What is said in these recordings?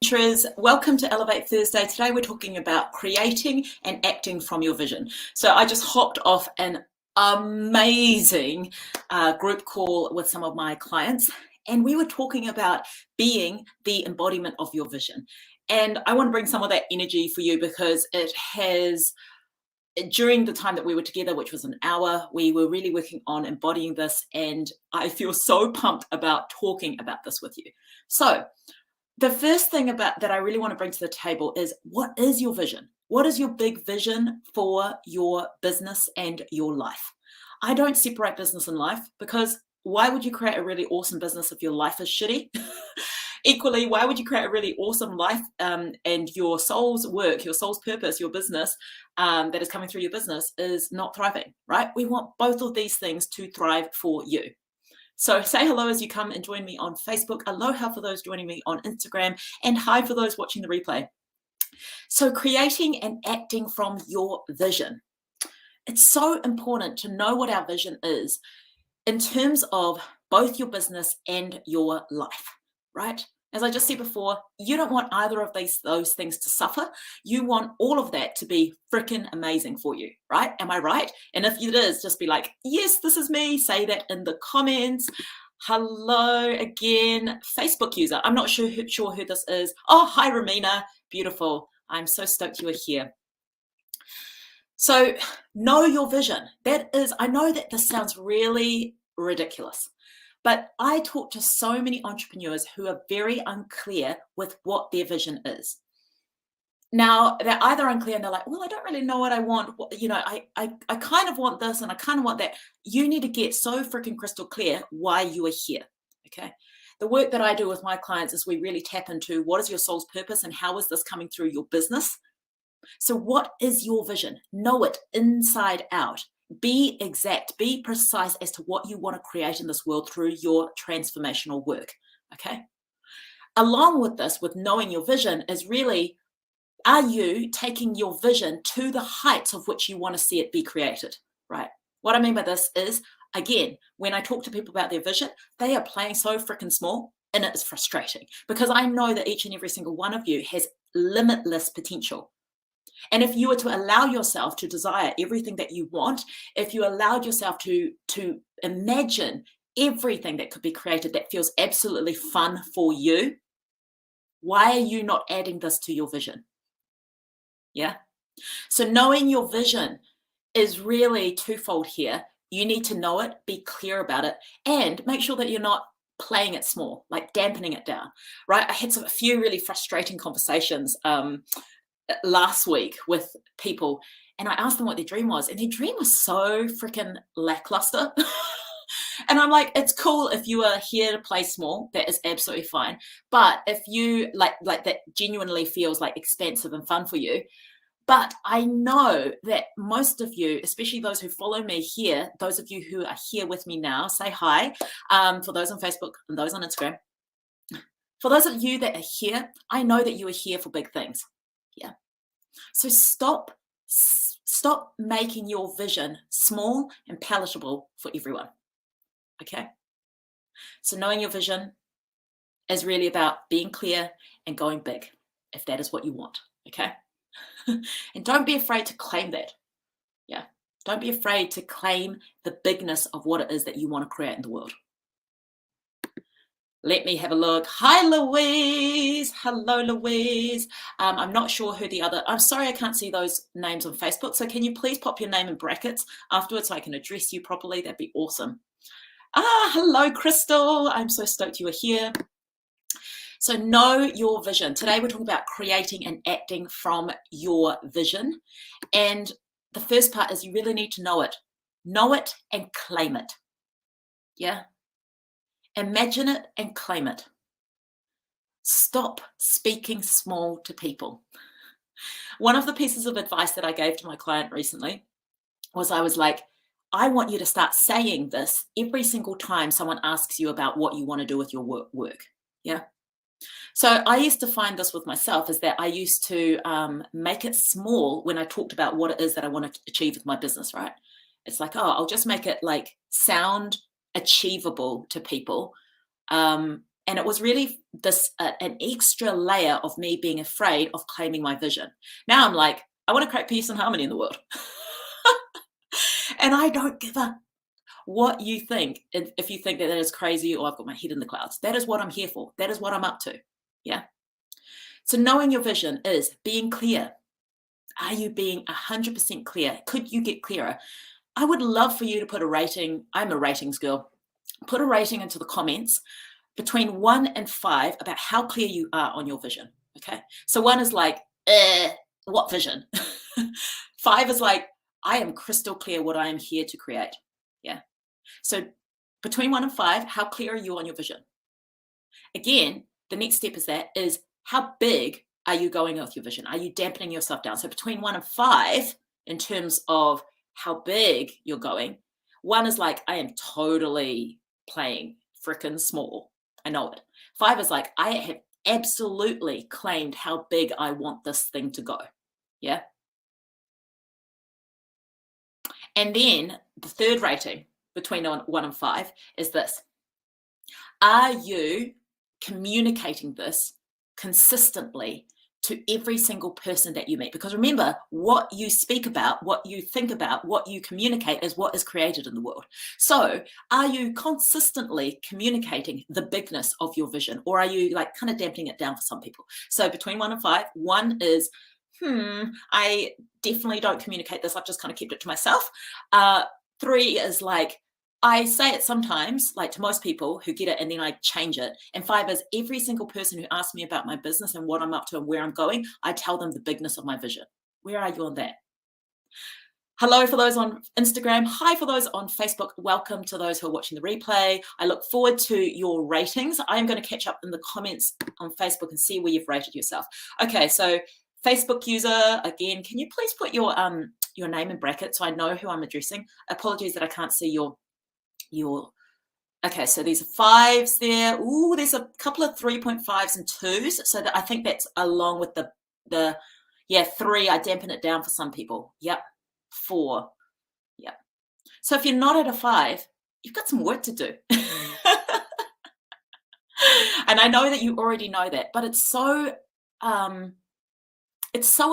adventurers, welcome to Elevate Thursday. Today we're talking about creating and acting from your vision. So I just hopped off an amazing group call with some of my clients, and we were talking about being the embodiment of your vision. And I want to bring some of that energy for you because it has, during the time that we were together, which was an hour, we were really working on embodying this, and I feel so pumped about talking about this with you. So the first thing about that I really want to bring to the table is, what is your vision? What is your big vision for your business and your life? I don't separate business and life, because why would you create a really awesome business if your life is shitty? Equally, why would you create a really awesome life and your soul's work, your soul's purpose, your business that is coming through your business is not thriving, right? We want both of these things to thrive for you. So say hello as you come and join me on Facebook. Aloha for those joining me on Instagram, and hi for those watching the replay. So creating and acting from your vision. It's so important to know what our vision is in terms of both your business and your life, right? As I just said before, you don't want either of those things to suffer. You want all of that to be freaking amazing for you, right? Am I right? And if it is, just be like, yes, this is me. Say that in the comments. Hello again, Facebook user. I'm not sure who this is. Oh, hi, Ramina. Beautiful. I'm so stoked you are here. So know your vision. I know that this sounds really ridiculous, but I talk to so many entrepreneurs who are very unclear with what their vision is. Now, they're either unclear and they're like, well, I don't really know what I want. I kind of want this and I kind of want that. You need to get so freaking crystal clear why you are here, okay? The work that I do with my clients is we really tap into what is your soul's purpose and how is this coming through your business? So what is your vision? Know it inside out. Be exact, be precise as to what you want to create in this world through your transformational work, okay? Along with this, with knowing your vision, is really, are you taking your vision to the heights of which you want to see it be created, right? What I mean by this is, again, when I talk to people about their vision, they are playing so freaking small, and it is frustrating because I know that each and every single one of you has limitless potential. And if you were to allow yourself to desire everything that you want, if you allowed yourself to imagine everything that could be created that feels absolutely fun for you, why are you not adding this to your vision? Yeah. So knowing your vision is really twofold here. You need to know it, be clear about it, and make sure that you're not playing it small, like dampening it down, right? I had a few really frustrating conversations last week with people, and I asked them what their dream was, and their dream was so freaking lackluster. And I'm like, it's cool if you are here to play small, that is absolutely fine. But if you like that genuinely feels like expansive and fun for you. But I know that most of you, especially those who follow me here, those of you who are here with me now, say hi. For those on Facebook and those on Instagram, for those of you that are here, I know that you are here for big things. Yeah. So stop making your vision small and palatable for everyone. Okay. So knowing your vision is really about being clear and going big, if that is what you want. Okay. And don't be afraid to claim that. Yeah. Don't be afraid to claim the bigness of what it is that you want to create in the world. Let me have a look. Hi, Louise. Hello, Louise. I'm not sure who the other, I'm sorry I can't see those names on Facebook. So can you please pop your name in brackets afterwards so I can address you properly? That'd be awesome. Hello, Crystal. I'm so stoked you are here. So know your vision. Today we're talking about creating and acting from your vision. And the first part is you really need to know it. Know it and claim it. Yeah. Imagine it and claim it. Stop speaking small to people. One of the pieces of advice that I gave to my client recently was, I was like, I want you to start saying this every single time someone asks you about what you want to do with your work. Yeah. So I used to find this with myself, is that I used to make it small when I talked about what it is that I want to achieve with my business, right? It's like, oh, I'll just make it like sound achievable to people. And it was really this an extra layer of me being afraid of claiming my vision. Now I'm like, I want to create peace and harmony in the world. And I don't give a what you think. If you think that that is crazy or I've got my head in the clouds, that is what I'm here for. That is what I'm up to. Yeah. So knowing your vision is being clear. Are you being 100% clear? Could you get clearer? I would love for you to put a rating. I'm a ratings girl. Put a rating into the comments between 1 and 5 about how clear you are on your vision. Okay. So 1 is like, what vision? 5 is like, I am crystal clear what I am here to create. Yeah. So between 1 and 5, how clear are you on your vision? Again, the next step is how big are you going with your vision? Are you dampening yourself down? So between 1 and 5, in terms of how big you're going, 1 is like, I am totally playing freaking small. I know it. 5 is like, I have absolutely claimed how big I want this thing to go. Yeah. And then the third rating between 1 and 5 is this. Are you communicating this consistently to every single person that you meet? Because remember, what you speak about, what you think about, what you communicate is what is created in the world. So are you consistently communicating the bigness of your vision, or are you like kind of dampening it down for some people? So between 1 and 5, 1 is, I definitely don't communicate this. I've just kind of kept it to myself. 3 is like, I say it sometimes, like to most people who get it, and then I change it. And 5 is every single person who asks me about my business and what I'm up to and where I'm going, I tell them the bigness of my vision. Where are you on that? Hello for those on Instagram. Hi for those on Facebook. Welcome to those who are watching the replay. I look forward to your ratings. I am going to catch up in the comments on Facebook and see where you've rated yourself. Okay, so Facebook user, again, can you please put your name in brackets so I know who I'm addressing? Apologies that I can't see your okay, so these are 5s there. Ooh, there's a couple of 3.5s and 2s. So that I think that's along with the 3, I dampen it down for some people. Yep. 4. Yep. So if you're not at a 5, you've got some work to do. And I know that you already know that, but it's so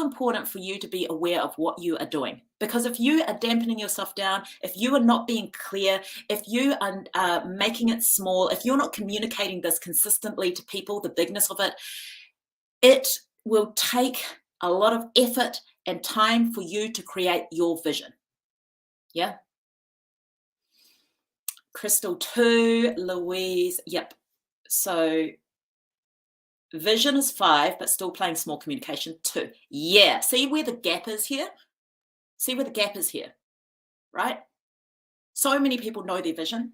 important for you to be aware of what you are doing. Because if you are dampening yourself down, if you are not being clear, if you are making it small, if you're not communicating this consistently to people, the bigness of it, it will take a lot of effort and time for you to create your vision. Yeah. Crystal 2, Louise, yep. So vision is 5, but still playing small communication 2. Yeah. See where the gap is here? See where the gap is here, right? So many people know their vision.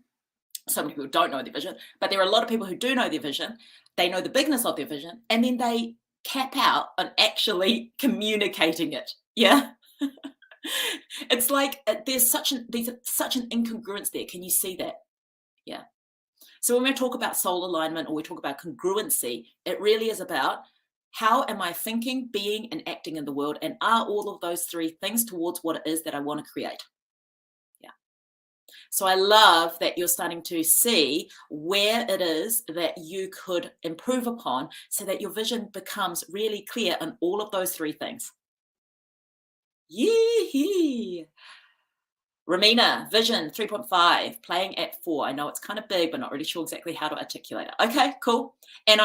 So many people don't know their vision, but there are a lot of people who do know their vision. They know the bigness of their vision, and then they cap out on actually communicating it. Yeah. It's like there's such an incongruence there. Can you see that? Yeah. So when we talk about soul alignment or we talk about congruency, it really is about how am I thinking, being, and acting in the world? And are all of those 3 things towards what it is that I want to create? Yeah. So I love that you're starting to see where it is that you could improve upon so that your vision becomes really clear on all of those 3 things. Yee-hee. Ramina, vision 3.5, playing at 4. I know it's kind of big, but not really sure exactly how to articulate it. Okay, cool. And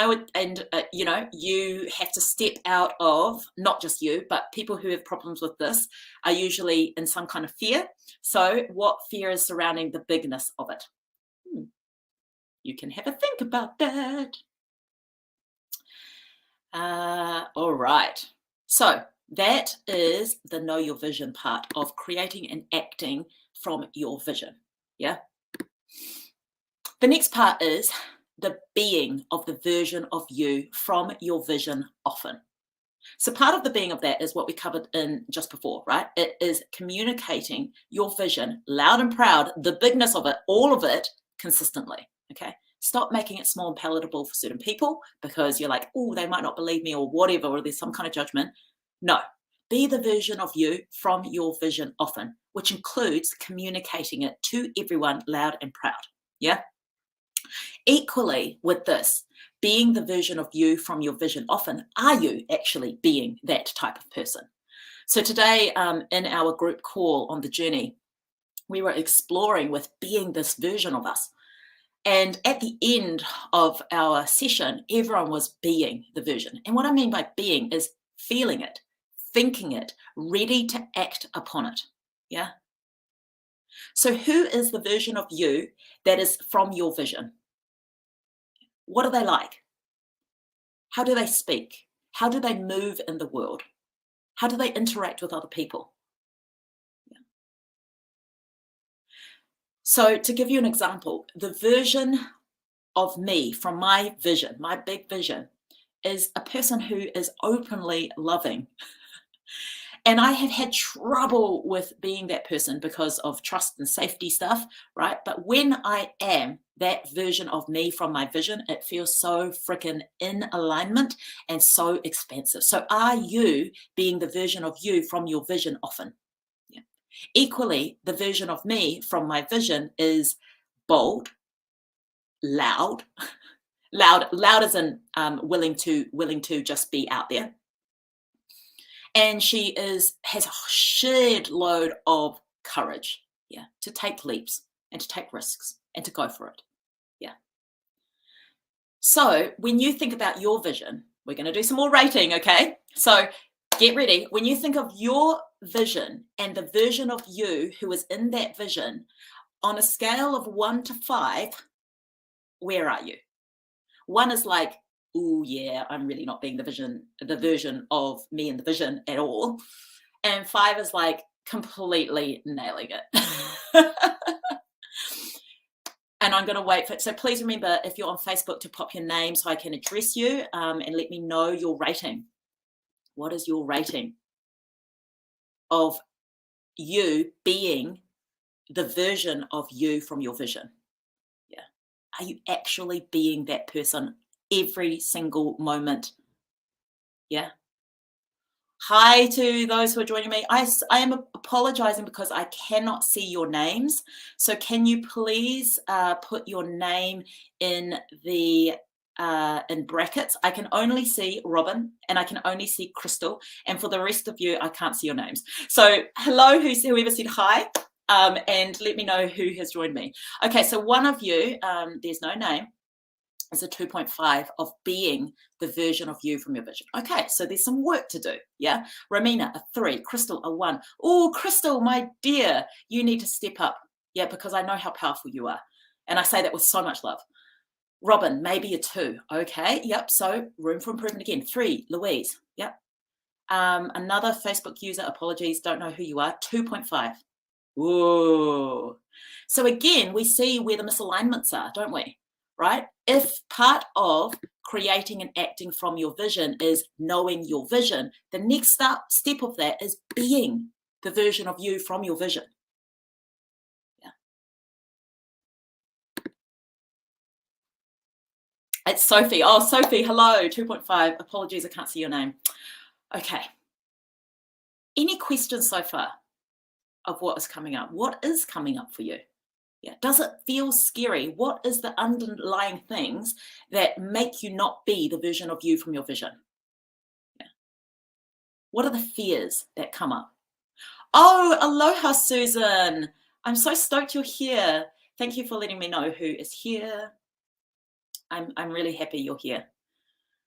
you have to step out of, not just you, but people who have problems with this are usually in some kind of fear. So what fear is surrounding the bigness of it? You can have a think about that. All right. So that is the know your vision part of creating and acting from your vision. Yeah. The next part is the being of the version of you from your vision often. So part of the being of that is what we covered in just before, right? It is communicating your vision loud and proud, the bigness of it, all of it consistently. Okay. Stop making it small and palatable for certain people because you're like, oh, they might not believe me or whatever, or there's some kind of judgment. No, be the version of you from your vision often, which includes communicating it to everyone loud and proud. Yeah. Equally with this, being the version of you from your vision, often are you actually being that type of person? So today in our group call on the journey, we were exploring with being this version of us. And at the end of our session, everyone was being the version. And what I mean by being is feeling it, thinking it, ready to act upon it. Yeah. So who is the version of you that is from your vision? What are they like? How do they speak? How do they move in the world? How do they interact with other people? Yeah. So to give you an example, the version of me from my vision, my big vision, is a person who is openly loving. And I have had trouble with being that person because of trust and safety stuff, right? But when I am that version of me from my vision, it feels so freaking in alignment and so expansive. So are you being the version of you from your vision often? Yeah. Equally, the version of me from my vision is bold, loud, loud as in willing to just be out there. And she has a shared load of courage, yeah, to take leaps and to take risks and to go for it, yeah. So when you think about your vision, we're going to do some more rating, okay? So get ready. When you think of your vision and the version of you who is in that vision, on a scale of 1 to 5, where are you? 1 is like, oh yeah, I'm really not being the version of me in the vision at all. And 5 is like completely nailing it. And I'm going to wait for it. So please remember, if you're on Facebook, to pop your name so I can address you and let me know your rating. What is your rating of you being the version of you from your vision? Yeah. Are you actually being that person every single moment? Yeah. Hi to those who are joining me. I am apologizing because I cannot see your names. So can you please put your name in the in brackets? I can only see Robin and I can only see Crystal. And for the rest of you, I can't see your names. So hello, whoever said hi, and let me know who has joined me. Okay, so one of you, there's no name, is a 2.5 of being the version of you from your vision. Okay, so there's some work to do, yeah? Romina, a 3. Crystal, a 1. Oh, Crystal, my dear, you need to step up, yeah, because I know how powerful you are. And I say that with so much love. Robin, maybe a 2. Okay, yep, so room for improvement again. 3, Louise, yep. Another Facebook user, apologies, don't know who you are, 2.5. Whoa. So again, we see where the misalignments are, don't we? Right? If part of creating and acting from your vision is knowing your vision, the next step of that is being the version of you from your vision. Yeah. It's Sophie. Oh, Sophie, hello, 2.5. Apologies, I can't see your name. Okay. Any questions so far of what is coming up? What is coming up for you? Yeah. Does it feel scary? What is the underlying things that make you not be the version of you from your vision? Yeah. What are the fears that come up? Oh, aloha, Susan. I'm so stoked you're here. Thank you for letting me know who is here. I'm really happy you're here.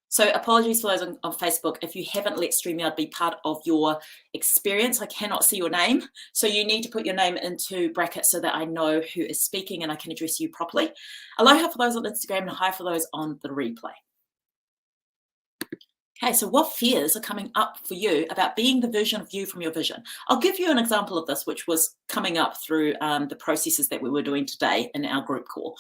So apologies for those on Facebook. If you haven't let StreamYard be part of your experience, I cannot see your name. So you need to put your name into brackets so that I know who is speaking and I can address you properly. Aloha for those on Instagram and hi for those on the replay. Okay, so what fears are coming up for you about being the version of you from your vision? I'll give you an example of this, which was coming up through the processes that we were doing today in our group call.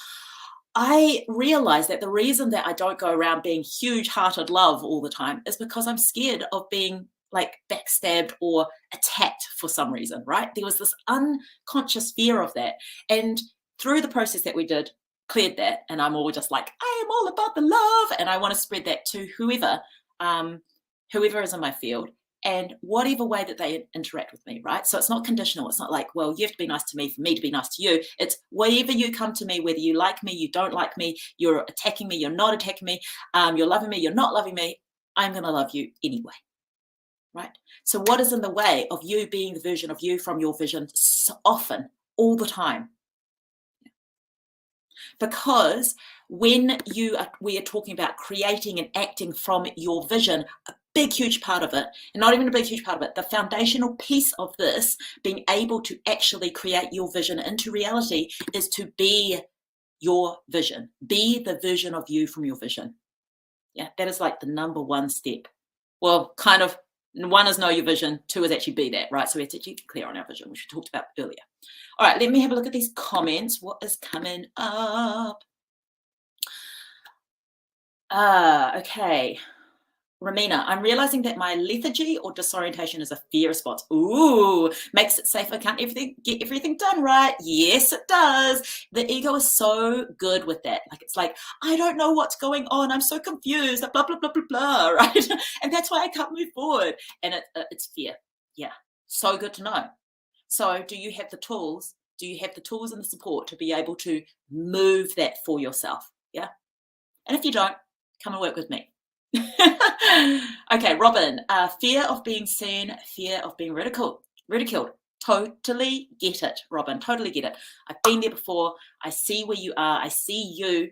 I realized that the reason that I don't go around being huge-hearted love all the time is because I'm scared of being like backstabbed or attacked for some reason, right? There was this unconscious fear of that. And through the process that we did, cleared that. And I'm all just like, I am all about the love. And I want to spread that to whoever is in my field. and whatever way that they interact with me, right? So it's not conditional. It's not like, well, you have to be nice to me for me to be nice to you. It's wherever you come to me, whether you like me, you don't like me, you're attacking me, you're not attacking me, you're loving me, you're not loving me, I'm going to love you anyway, right? So what is in the way of you being the version of you from your vision so often, all the time? Because when we are talking about creating and acting from your vision, a big, huge part of it, and not even a big, huge part of it, the foundational piece of this, being able to actually create your vision into reality, is to be your vision. Be the version of you from your vision. Yeah, that is like the number one step. Well, kind of, one is know your vision, two is actually be that, right? So we have to get clear on our vision, which we talked about earlier. All right, let me have a look at these comments. What is coming up? Okay. Ramina, I'm realizing that my lethargy or disorientation is a fear response. Ooh, makes it safer. Can't get everything done right? Yes, it does. The ego is so good with that. Like, it's like, I don't know what's going on. I'm so confused. Blah, blah, blah, blah, blah, right? And that's why I can't move forward. And it's fear. Yeah, so good to know. So do you have the tools? Do you have the tools and the support to be able to move that for yourself? Yeah. And if you don't, come and work with me. Okay, Robin, fear of being seen, fear of being ridiculed. Totally get it, Robin, totally get it. I've been there before. I see where you are. I see you.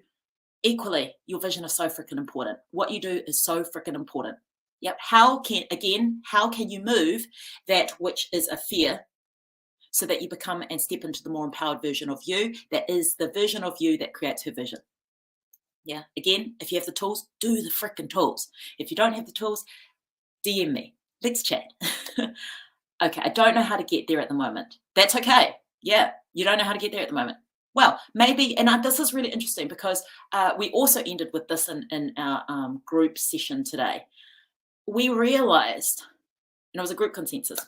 Equally, your vision is so freaking important. What you do is so freaking important. Yep. How can you move that which is a fear so that you become and step into the more empowered version of you that is the version of you that creates her vision? Yeah, again, if you have the tools, do the freaking tools. If you don't have the tools, DM me. Let's chat. Okay, I don't know how to get there at the moment. That's okay. Yeah, you don't know how to get there at the moment. Well, maybe, and this is really interesting because we also ended with this in our group session today. We realized, and it was a group consensus,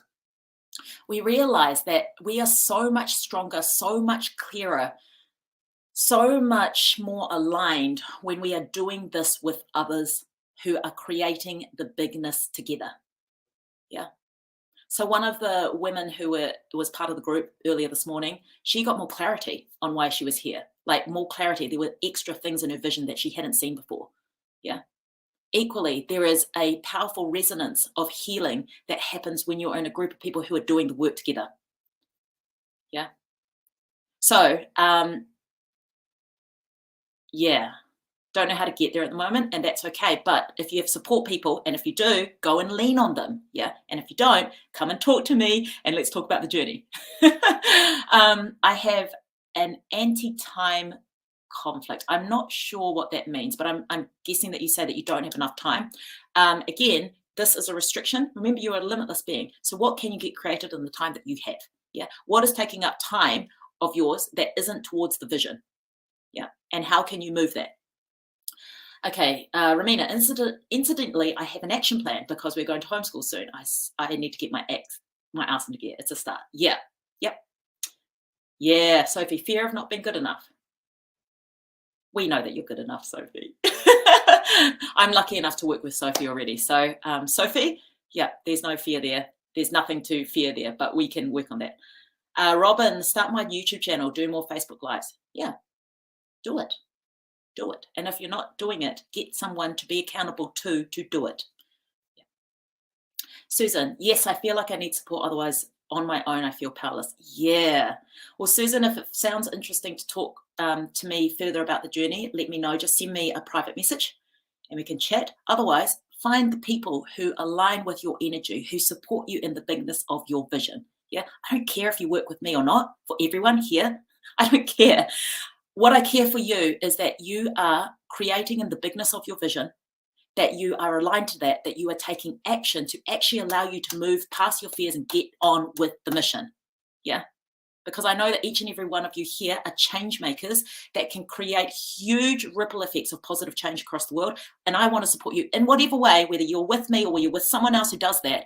we realized that we are so much stronger, so much clearer, so much more aligned when we are doing this with others who are creating the bigness together. Yeah. So one of the women who was part of the group earlier this morning, she got more clarity on why she was here, like more clarity. There were extra things in her vision that she hadn't seen before. Yeah. Equally, there is a powerful resonance of healing that happens when you're in a group of people who are doing the work together. Yeah. So, yeah, don't know how to get there at the moment, and that's okay. But if you have support people, and if you do, go and lean on them. Yeah. And if you don't, come and talk to me and let's talk about the journey. I have an anti-time conflict. I'm not sure what that means, but I'm guessing that you say that you don't have enough time. Again, this is a restriction. Remember, you're a limitless being. So what can you get created in the time that you have? Yeah. What is taking up time of yours that isn't towards the vision? Yeah. And how can you move that? Okay, Ramina, incidentally, I have an action plan because we're going to homeschool soon. I need to get my ass into gear. It's a start. Yeah. Yep. Yeah, Sophie, fear of not being good enough. We know that you're good enough, Sophie. I'm lucky enough to work with Sophie already. So, Sophie, yeah, there's no fear there. There's nothing to fear there, but we can work on that. Robin, start my YouTube channel, do more Facebook Lives. Yeah, do it. Do it. And if you're not doing it, get someone to be accountable to do it. Yeah. Susan, yes, I feel like I need support. Otherwise, on my own, I feel powerless. Yeah. Well, Susan, if it sounds interesting to talk to me further about the journey, let me know. Just send me a private message and we can chat. Otherwise, find the people who align with your energy, who support you in the bigness of your vision. Yeah. I don't care if you work with me or not. For everyone here, I don't care. What I care for you is that you are creating in the bigness of your vision, that you are aligned to that you are taking action to actually allow you to move past your fears and get on with the mission. Yeah. Because I know that each and every one of you here are change makers that can create huge ripple effects of positive change across the world. And I want to support you in whatever way, whether you're with me or you're with someone else who does that.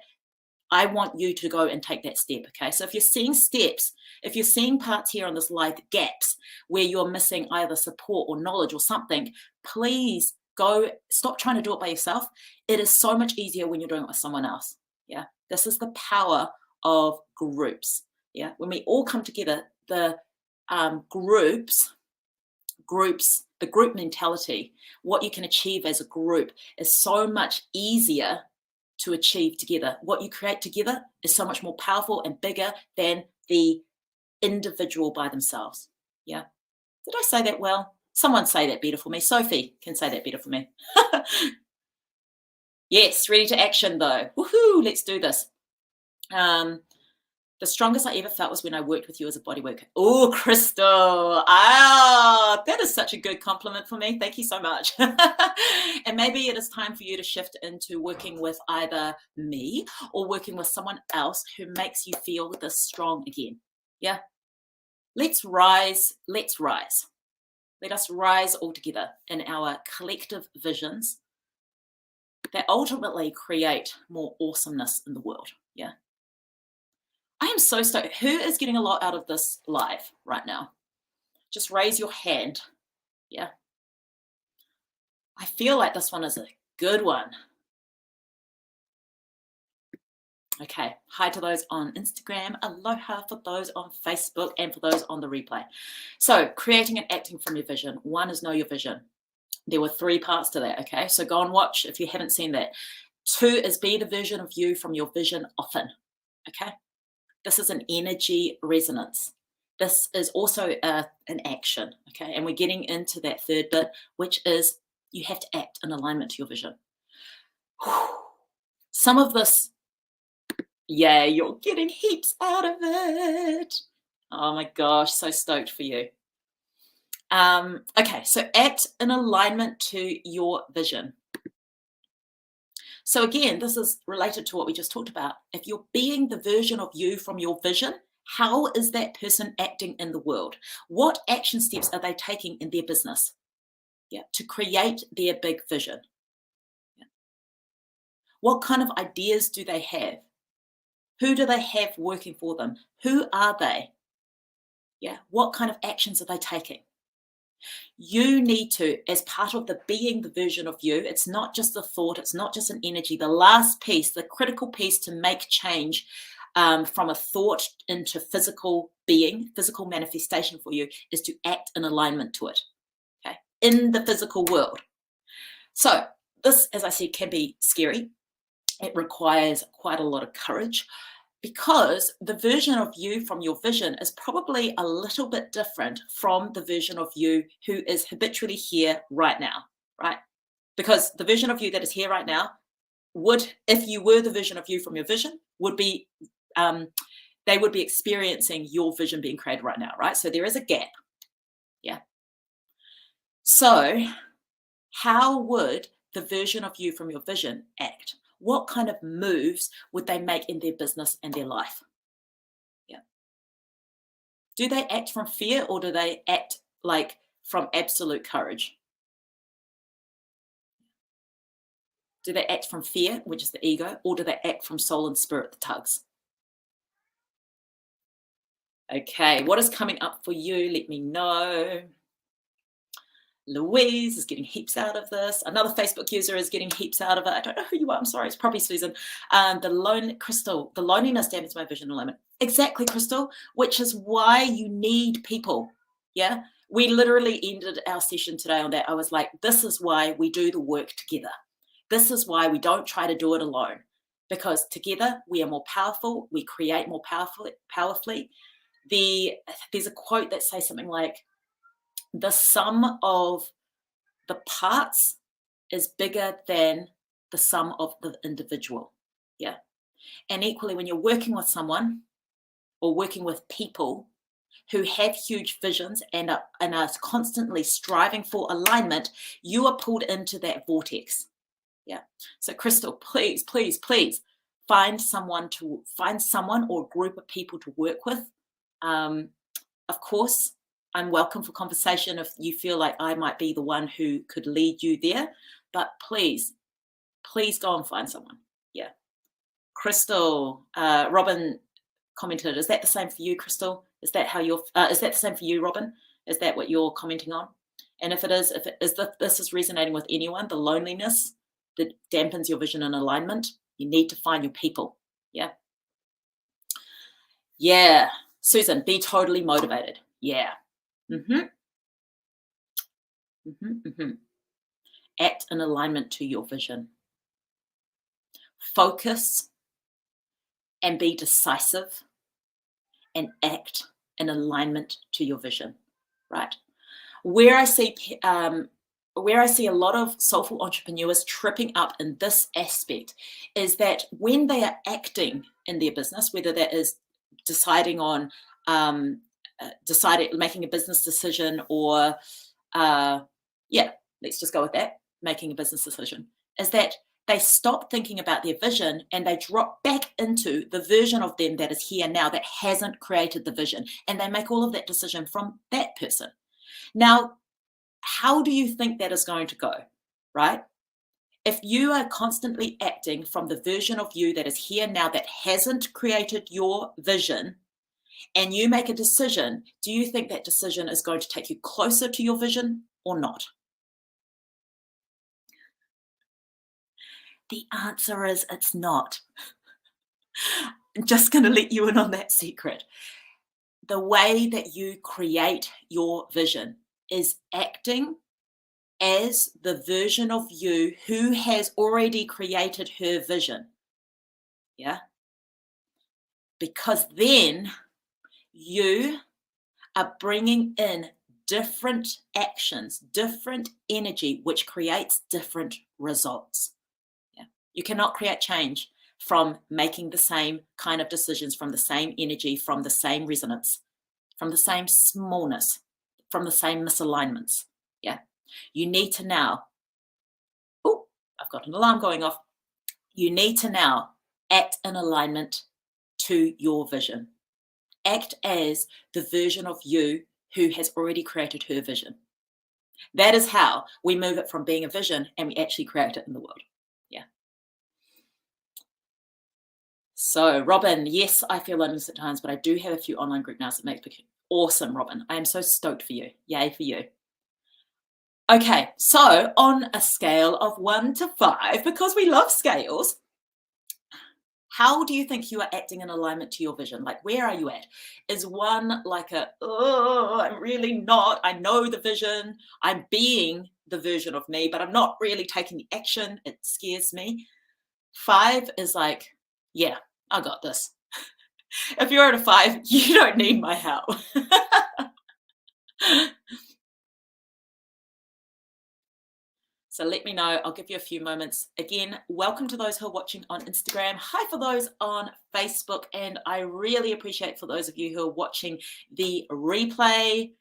I want you to go and take that step, okay? So if you're seeing steps, if you're seeing parts here on this life, gaps where you're missing either support or knowledge or something, please go, stop trying to do it by yourself. It is so much easier when you're doing it with someone else, Yeah, this is the power of groups. Yeah, when we all come together, the groups, the group mentality, what you can achieve as a group is so much easier to achieve together. What you create together is so much more powerful and bigger than the individual by themselves. Yeah. Did I say that well? Someone say that better for me. Sophie can say that better for me. Yes, ready to action though. Woohoo, let's do this. The strongest I ever felt was when I worked with you as a bodywork. Oh, Crystal. Ah, that is such a good compliment for me. Thank you so much. And maybe it is time for you to shift into working with either me or working with someone else who makes you feel this strong again. Yeah. Let's rise. Let's rise. Let us rise all together in our collective visions that ultimately create more awesomeness in the world. Yeah. I am so stoked. Who is getting a lot out of this live right now? Just raise your hand. Yeah. I feel like this one is a good one. Okay. Hi to those on Instagram. Aloha for those on Facebook and for those on the replay. So creating and acting from your vision. One is know your vision. There were 3 parts to that. Okay. So go and watch if you haven't seen that. 2 is be the version of you from your vision often. Okay. This is an energy resonance. This is also an action, okay? And we're getting into that 3rd bit, which is you have to act in alignment to your vision. Some of this, yeah, you're getting heaps out of it. Oh my gosh, so stoked for you. Okay, so act in alignment to your vision. So again, this is related to what we just talked about. If you're being the version of you from your vision, how is that person acting in the world? What action steps are they taking in their business? Yeah, to create their big vision. Yeah. What kind of ideas do they have? Who do they have working for them? Who are they? Yeah, what kind of actions are they taking? You need to, as part of the being the version of you, it's not just a thought, it's not just an energy. The last piece, the critical piece to make change from a thought into physical being, physical manifestation for you, is to act in alignment to it, okay, in the physical world. So this, as I said, can be scary. It requires quite a lot of courage, because the version of you from your vision is probably a little bit different from the version of you who is habitually here right now, right? Because the version of you that is here right now would, if you were the version of you from your vision, would be, they would be experiencing your vision being created right now, right? So there is a gap, yeah. So how would the version of you from your vision act? What kind of moves would they make in their business and their life? Yeah. Do they act from fear, or do they act like from absolute courage? Do they act from fear, which is the ego, or do they act from soul and spirit, the tugs? Okay, what is coming up for you? Let me know. Louise is getting heaps out of this. Another Facebook user is getting heaps out of it. I don't know who you are. I'm sorry. It's probably Susan. Crystal, the loneliness dampens my vision alignment. Exactly, Crystal, which is why you need people. Yeah. We literally ended our session today on that. I was like, this is why we do the work together. This is why we don't try to do it alone, because together we are more powerful. We create more powerfully. There's a quote that says something like, the sum of the parts is bigger than the sum of the individual. Yeah. And equally, when you're working with someone or working with people who have huge visions and are constantly striving for alignment, you are pulled into that vortex. Yeah. So Crystal, please, please, please find someone or a group of people to work with. Of course, I'm welcome for conversation if you feel like I might be the one who could lead you there, but please, please go and find someone. Yeah. Crystal, Robin commented, is that the same for you, Crystal? Is that how you're, is that the same for you, Robin? Is that what you're commenting on? And if this is resonating with anyone, the loneliness that dampens your vision and alignment, you need to find your people. Yeah. Yeah. Susan, be totally motivated. Yeah. Mm-hmm. Mm-hmm. Mm-hmm. Act in alignment to your vision. Focus and be decisive and act in alignment to your vision, right? Where I see where I see a lot of soulful entrepreneurs tripping up in this aspect is that when they are acting in their business, whether that is deciding on making a business decision, or yeah, let's just go with that, making a business decision, is that they stop thinking about their vision and they drop back into the version of them that is here now, that hasn't created the vision, and they make all of that decision from that person. Now, how do you think that is going to go, right? If you are constantly acting from the version of you that is here now, that hasn't created your vision, and you make a decision, do you think that decision is going to take you closer to your vision or not? The answer is it's not. I'm just going to let you in on that secret. The way that you create your vision is acting as the version of you who has already created her vision. Yeah. Because then you are bringing in different actions, different energy, which creates different results. Yeah. You cannot create change from making the same kind of decisions, from the same energy, from the same resonance, from the same smallness, from the same misalignments. Yeah. You need to now, oh, I've got an alarm going off. You need to now act in alignment to your vision. Act as the version of you who has already created her vision. That is how we move it from being a vision and we actually create it in the world. Yeah. So, Robin, yes, I feel loneliness at times, but I do have a few online group now, so it makes me awesome, Robin. I am so stoked for you. Yay for you. Okay, so on a scale of 1 to 5, because we love scales, how do you think you are acting in alignment to your vision? Like, where are you at? Is 1 like oh, I'm really not. I know the vision. I'm being the version of me, but I'm not really taking the action. It scares me. 5 is like, yeah, I got this. If you're at a 5, you don't need my help. So let me know. I'll give you a few moments. Again, welcome to those who are watching on Instagram. Hi for those on Facebook. And I really appreciate for those of you who are watching the replay.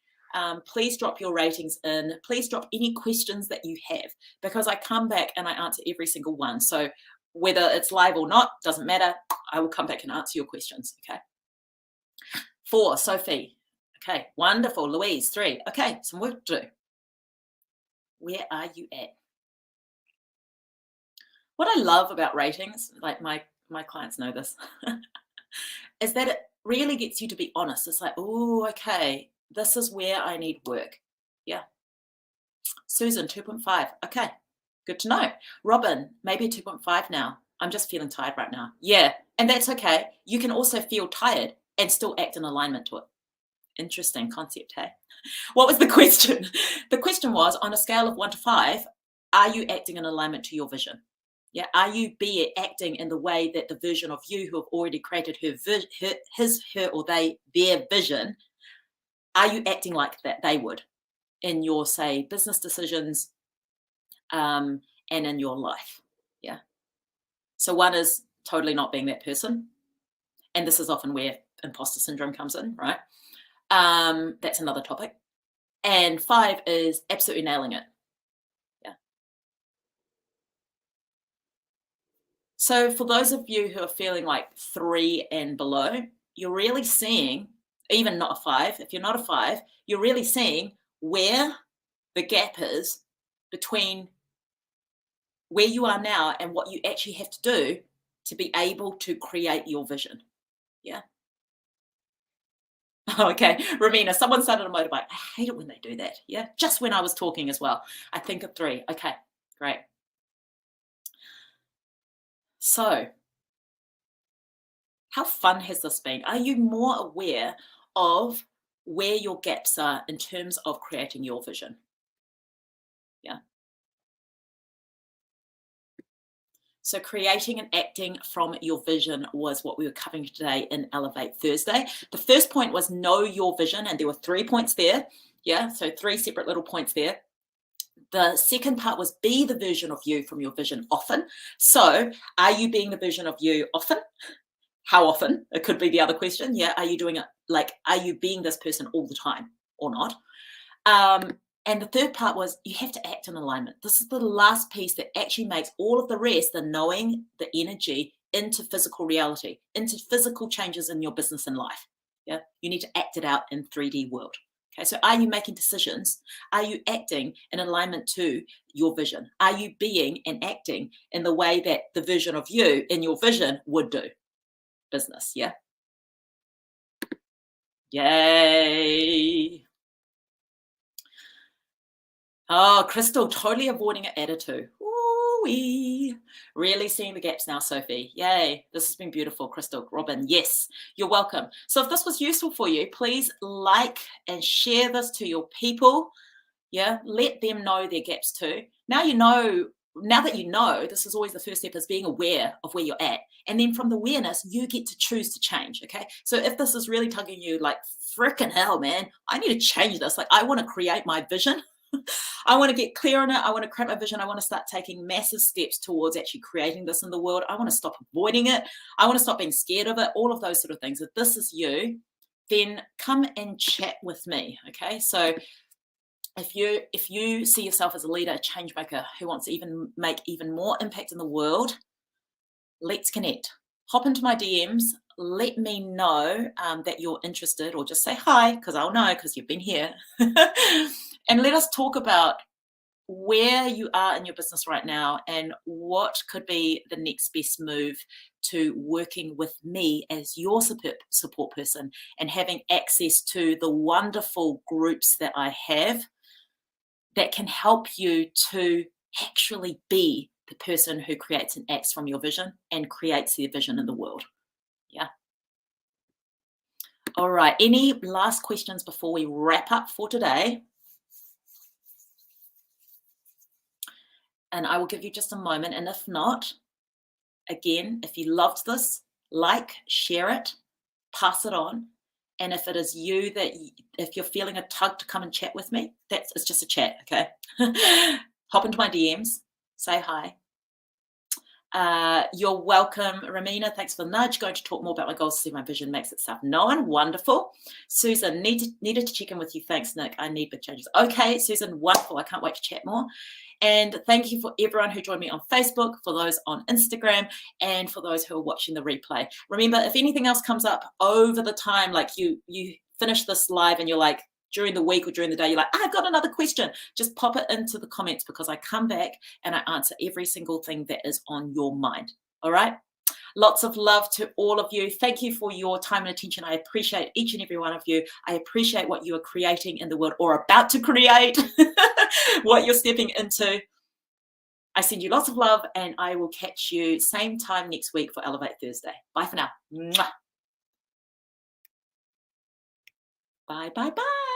Please drop your ratings in. Please drop any questions that you have, because I come back and I answer every single one. So whether it's live or not, doesn't matter. I will come back and answer your questions. Okay. 4, Sophie. Okay, wonderful. Louise, 3. Okay, some work to do. Where are you at? What I love about ratings, like my clients know this, is that it really gets you to be honest. It's like, oh, okay, this is where I need work. Yeah. Susan, 2.5. Okay, good to know. Robin, maybe a 2.5 now. I'm just feeling tired right now. Yeah, and that's okay. You can also feel tired and still act in alignment to it. Interesting concept, hey? What was the question? The question was, on a scale of 1 to 5, are you acting in alignment to your vision? Yeah, are you acting in the way that the version of you who have already created her or their vision? Are you acting like that they would in your, say, business decisions, and in your life? Yeah. So 1 is totally not being that person, and this is often where imposter syndrome comes in, right? That's another topic. And 5 is absolutely nailing it. Yeah. So for those of you who are feeling like 3 and below, you're really seeing, even not a 5, if you're not a 5, you're really seeing where the gap is between where you are now and what you actually have to do to be able to create your vision. Yeah. Okay, Ramina, someone started a motorbike. I hate it when they do that. Yeah, just when I was talking as well. I think of 3. Okay, great. So How fun has this been? Are you more aware of where your gaps are in terms of creating your vision? Yeah. So creating and acting from your vision was what we were covering today in Elevate Thursday. The first point was know your vision, and there were 3 points there. Yeah, so 3 separate little points there. The second part was be the version of you from your vision often. So are you being the version of you often? How often? It could be the other question. Yeah, are you doing it like, are you being this person all the time or not? And the third part was you have to act in alignment. This is the last piece that actually makes all of the rest, the knowing, the energy, into physical reality, into physical changes in your business and life. Yeah, you need to act it out in 3D world. Okay, so are you making decisions? Are you acting in alignment to your vision? Are you being and acting in the way that the version of you in your vision would do business? Yeah. Yay. Oh, Crystal, totally avoiding an attitude. Ooh-wee. Really seeing the gaps now, Sophie. Yay. This has been beautiful, Crystal. Robin, yes, you're welcome. So if this was useful for you, please like and share this to your people. Yeah, let them know their gaps too. Now that you know, this is always the first step, is being aware of where you're at. And then from the awareness, you get to choose to change, okay? So if this is really tugging you like, freaking hell, man, I need to change this. Like, I want to create my vision. I want to get clear on it. I want to create my vision. I want to start taking massive steps towards actually creating this in the world. I want to stop avoiding it. I want to stop being scared of it, all of those sort of things. If this is you, then come and chat with me, okay? So if you see yourself as a leader, a change maker who wants to make even more impact in the world, let's connect. Hop into my DMs. Let me know that you're interested, or just say hi, because I'll know because you've been here. And let us talk about where you are in your business right now and what could be the next best move to working with me as your support person and having access to the wonderful groups that I have that can help you to actually be the person who creates and acts from your vision and creates their vision in the world. Yeah. All right. Any last questions before we wrap up for today? And I will give you just a moment. And if not, again, if you loved this, like, share it, pass it on. And if it is you if you're feeling a tug to come and chat with me, it's just a chat, okay? Hop into my DMs, say hi. You're welcome, Ramina. Thanks for the nudge. Going to talk more about my goals to see my vision makes itself known. Wonderful. Susan, needed to check in with you. Thanks, Nick. I need big changes. Okay, Susan, wonderful. I can't wait to chat more. And thank you for everyone who joined me on Facebook, for those on Instagram, and for those who are watching the replay. Remember, if anything else comes up over the time, like you finish this live and you're like, during the week or during the day, you're like, I've got another question, just pop it into the comments, because I come back and I answer every single thing that is on your mind. All right. Lots of love to all of you. Thank you for your time and attention. I appreciate each and every one of you. I appreciate what you are creating in the world, or about to create, what you're stepping into. I send you lots of love, and I will catch you same time next week for Elevate Thursday. Bye for now. Mwah. Bye, bye, bye.